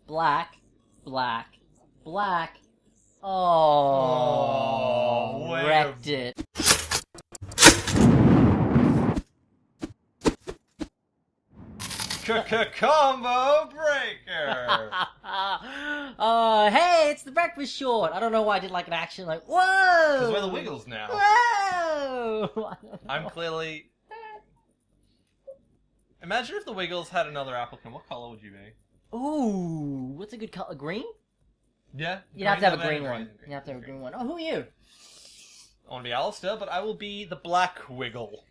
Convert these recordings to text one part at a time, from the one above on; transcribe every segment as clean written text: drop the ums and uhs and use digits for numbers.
Black, black, black. Oh, wrecked it. Combo breaker! Hey, it's the breakfast short. I don't know why I did like an action like, whoa! Because we're the Wiggles now. Whoa! I'm clearly... Imagine if the Wiggles had another applicant. What colour would you be? Ooh, what's a good color? Green? Yeah. You'd have to have a green one. You'd have to have a green one. Oh, who are you? I want to be Alistair, but I will be the black Wiggle.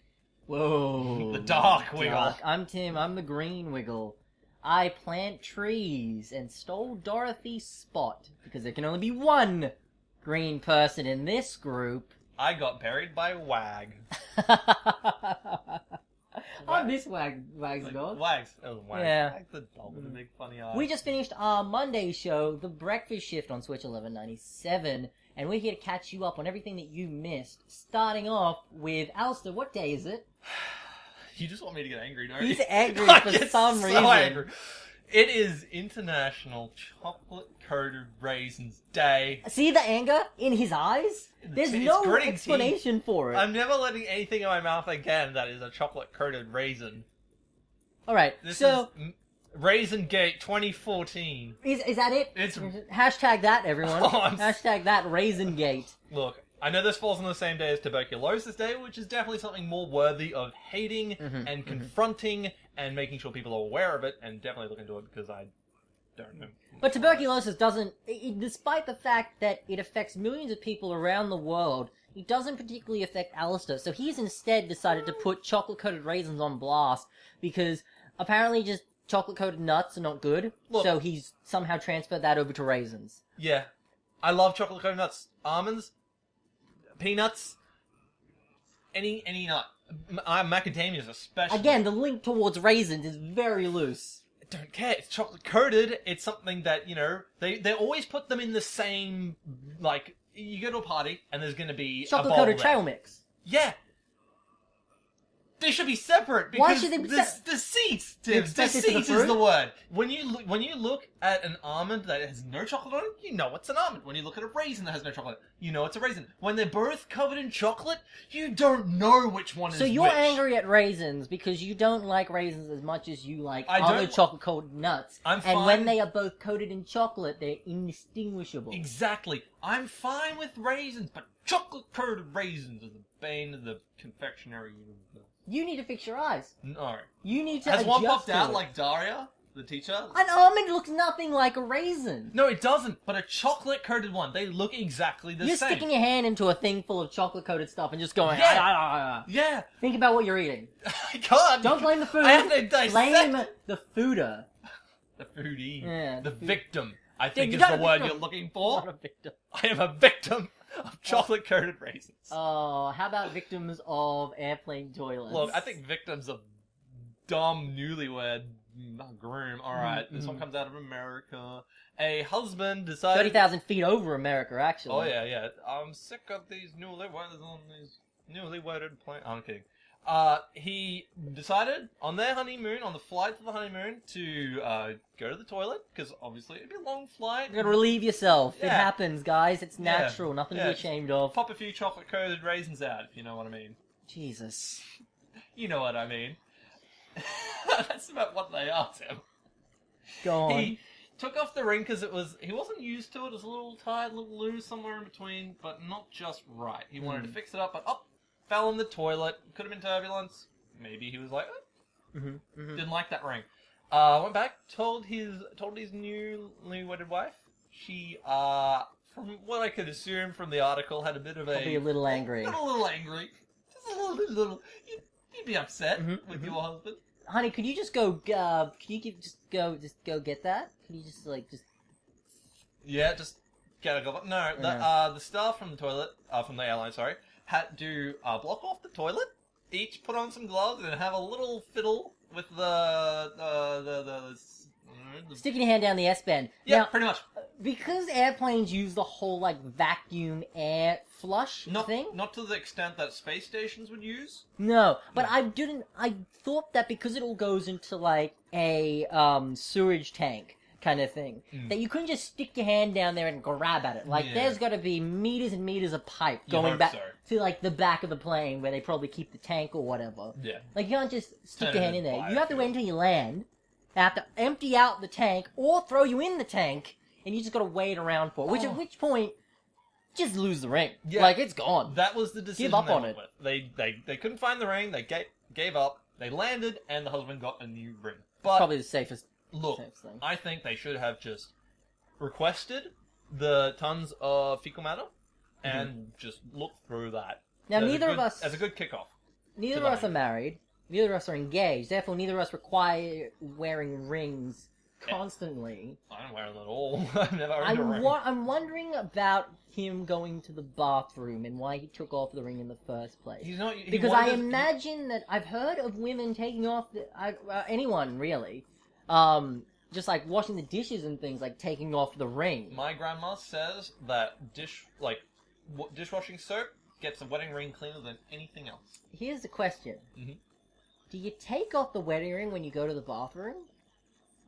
Whoa. The dark Wiggle. I'm Tim. I'm the green Wiggle. I plant trees and stole Dorothy's spot because there can only be one green person in this group. I got buried by Wag. I miss Wag's dog. Wags. Oh, Wag. Yeah. Wag's the dog with the big funny eyes. We just finished our Monday show, The Breakfast Shift on Switch 1197, and we're here to catch you up on everything that you missed. Starting off with Alistair, what day is it? You just want me to get angry, don't you? He's angry I for get some so reason. Angry. It is International Chocolate-Coated Raisins Day. See the anger in his eyes? There's It's no gritting explanation for it. I'm never letting anything in my mouth again that is a chocolate-coated raisin. Alright, This so... is Raisin Gate 2014. Is that it? It's... Hashtag that, everyone. Oh, Hashtag that, Raisin Gate. Look, I know this falls on the same day as Tuberculosis Day, which is definitely something more worthy of hating and confronting and making sure people are aware of it, and definitely look into it because I don't know. But tuberculosis doesn't, despite the fact that it affects millions of people around the world, it doesn't particularly affect Alistair. So he's instead decided to put chocolate-coated raisins on blast because apparently just chocolate-coated nuts are not good. Look, so he's somehow transferred that over to raisins. Yeah. I love chocolate-coated nuts. Almonds, peanuts, any nut. Macadamias especially. Again, the link towards raisins is very loose. I don't care. It's chocolate-coated. It's something that, you know, they always put them in the same, like, you go to a party and there's going to be Chocolate-coated a bowl trail there. mix. Yeah. They should be separate because Why should they be separate? Deceit, You Tim. expect it to the Deceit is fruit? the word. When you look at an almond that has no chocolate on it, you know it's an almond. When you look at a raisin that has no chocolate, you know it's a raisin. When they're both covered in chocolate, you don't know which one is So you're which. angry at raisins because you don't like raisins as much as you like other chocolate-coated nuts. I'm And fine. when they are both coated in chocolate, they're indistinguishable. Exactly. I'm fine with raisins, but chocolate-coated raisins are the bane of the confectionery universe. You need to fix your eyes. Alright. You need to Has adjust one popped to out it. like Daria, the teacher? An almond looks nothing like a raisin. No, it doesn't. But a chocolate-coated one, they look exactly the You're same. sticking your hand into a thing full of chocolate-coated stuff and just going, Yeah. "Ah, ah, ah, ah." Yeah. Think about what you're eating. I can't. Don't blame the food. I have to dissect. Blame the fooder. The foodie. Yeah, the the food- victim, I think you're is the not a word victim. you're looking for. Not a victim. I am a victim of chocolate-coated raisins. Oh, how about victims of airplane toilets? Look, I think victims of dumb newlywed groom. Alright, this one comes out of America. A husband decided... 30,000 feet over America, actually. Oh, yeah. I'm sick of these newlyweds on these newly-wedded planes. I'm kidding. He decided on their honeymoon, on the flight to the honeymoon, to go to the toilet, because obviously it'd be a long flight. You gotta relieve yourself. It Yeah. happens, guys. It's Yeah. natural. Nothing to Yeah. be ashamed of. Pop a few chocolate-coated raisins out, if you know what I mean. Jesus. You know what I mean. That's about what they are, Tim. Go on. He took off the ring because he wasn't used to it. It was a little tight, a little loose, somewhere in between, but not just right. He wanted to fix it up, but fell in the toilet. Could have been turbulence. Maybe he was like, didn't like that ring. Went back, told his newly wedded wife. She, from what I could assume from the article, had a bit of Probably a little angry. Got a little angry. Just a little. You'd be upset with your husband. Honey, could you just go, just go get that? Could you just Yeah, just get a go. No, the staff from the toilet, from the airline, sorry, had to block off the toilet, each put on some gloves, and have a little fiddle with the Sticking your hand down the S-bend. Yeah, Now, pretty much. because airplanes use the whole, vacuum air flush thing. Not to the extent that space stations would use. No, but I thought that because it all goes into, a sewage tank, kind of thing. That you couldn't just stick your hand down there and grab at it. Like, there's got to be meters and meters of pipe going back to, like, the back of the plane where they probably keep the tank or whatever. Yeah. Like, you can't just stick your hand in there. You have to wait until you land, have to empty out the tank, or throw you in the tank, and you just got to wait around for it. Which, at which point, just lose the ring. Yeah. Like, it's gone. That was the decision. Give up on it. They couldn't find the ring, they gave up, they landed, and the husband got a new ring. But probably the safest. Look, thing. I think they should have just requested the tons of fecal matter and just looked through that. Now, neither of us... As a good kickoff. Neither of us are married. Neither of us are engaged. Therefore, neither of us require wearing rings constantly. I don't wear them at all. I've never owned a ring. I'm wondering about him going to the bathroom and why he took off the ring in the first place. Because I imagine that I've heard of women taking off... anyone, really... just like washing the dishes and things, like taking off the ring. My grandma says that dishwashing soap gets a wedding ring cleaner than anything else. Here's the question. Mm-hmm. Do you take off the wedding ring when you go to the bathroom?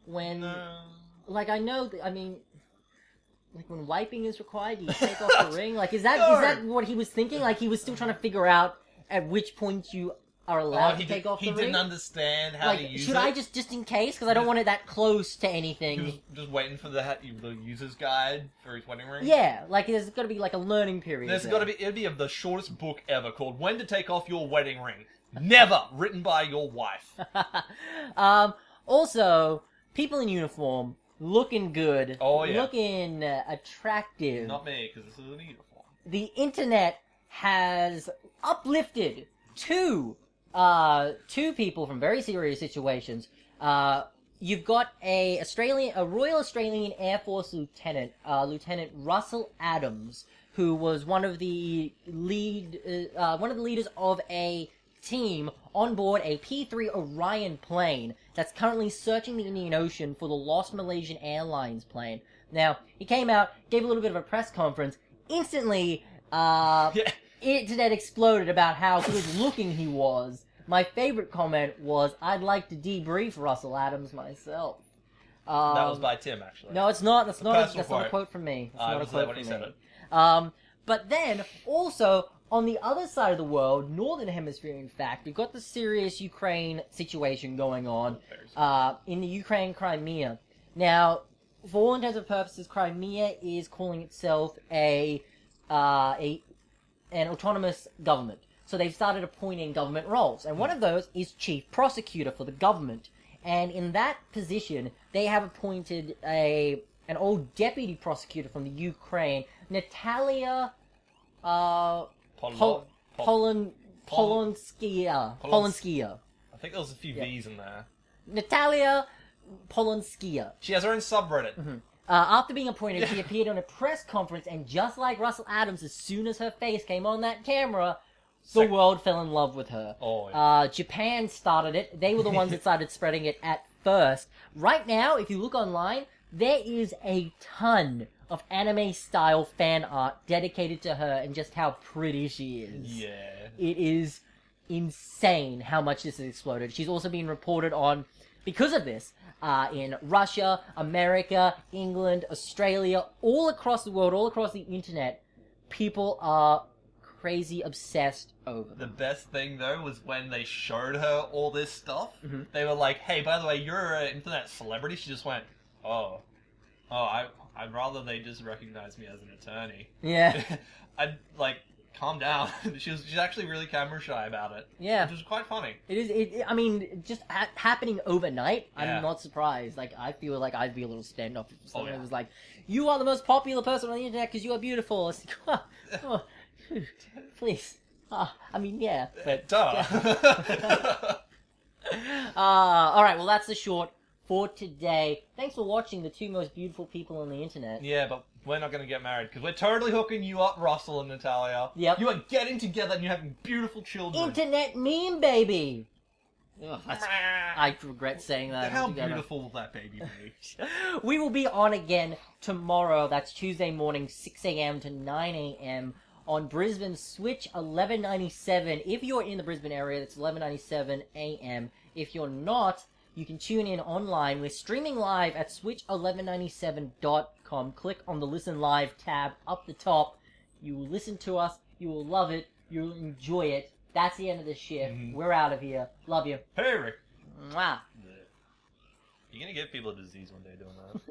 Like, I know, like when wiping is required, do you take off the ring? Like, is that what he was thinking? Like, he was still trying to figure out at which point you are allowed to take off the ring? He didn't understand how to use it. Should I just in case? Because I don't want it that close to anything. He was just waiting for the user's guide for his wedding ring? Yeah, like there's got to be like a learning period. It'd be the shortest book ever called When to Take Off Your Wedding Ring. Never! Written by your wife. Also, people in uniform, looking good. Oh, yeah. Looking attractive. Not me, because this is a uniform. The internet has uplifted two people from very serious situations. You've got a Royal Australian Air Force lieutenant, Lieutenant Russell Adams, who was one of the leaders of a team on board a P-3 Orion plane that's currently searching the Indian Ocean for the lost Malaysian Airlines plane. Now, he came out, gave a little bit of a press conference. Instantly, internet exploded about how good looking he was. My favorite comment was, "I'd like to debrief Russell Adams myself." That was by Tim, actually. No, it's not. That's not a quote from me. That's not a quote from me. Said it. But then, also, on the other side of the world, Northern Hemisphere, in fact, we've got the serious Ukraine situation going on in the Ukraine Crimea. Now, for all intents and purposes, Crimea is calling itself an autonomous government. So they've started appointing government roles. And one of those is chief prosecutor for the government. And in that position, they have appointed an old deputy prosecutor from the Ukraine, Natalia Polonskia. I think there was a few V's in there. Natalia Polonskia. She has her own subreddit. Mm-hmm. After being appointed, she appeared on a press conference, and just like Russell Adams, as soon as her face came on that camera, the world fell in love with her. Oh, yeah. Japan started it. They were the ones that started spreading it at first. Right now, if you look online, there is a ton of anime-style fan art dedicated to her and just how pretty she is. Yeah. It is insane how much this has exploded. She's also been reported on, because of this, in Russia, America, England, Australia, all across the world, all across the internet. People are crazy obsessed over them. The best thing, though, was when they showed her all this stuff. Mm-hmm. They were like, "Hey, by the way, you're an internet celebrity." She just went, I'd rather they just recognize me as an attorney." Yeah. I'd, calm down. She's actually really camera shy about it. Yeah. Which is quite funny. It is, just happening overnight, Yeah. I'm not surprised. I feel like I'd be a little standoffish if someone yeah. was like, "You are the most popular person on the internet because you are beautiful." It's like, please. Yeah. But, Duh. alright, well that's the short for today. Thanks for watching the two most beautiful people on the internet. Yeah, but we're not going to get married because we're totally hooking you up, Russell and Natalia. Yep. You are getting together and you're having beautiful children. Internet meme baby! Ugh, I regret saying that. How beautiful will that baby be? We will be on again tomorrow. That's Tuesday morning, 6 a.m. to 9 a.m. on Brisbane Switch 1197. If you're in the Brisbane area, that's 1197 a.m. If you're not, You can tune in online. We're streaming live at switch1197.com. Click on the Listen Live tab up the top. You will listen to us. You will love it. You'll enjoy it. That's the end of the shift. We're out of here. Love you. Hey, Rick. Mwah. You're gonna give people a disease one day doing that.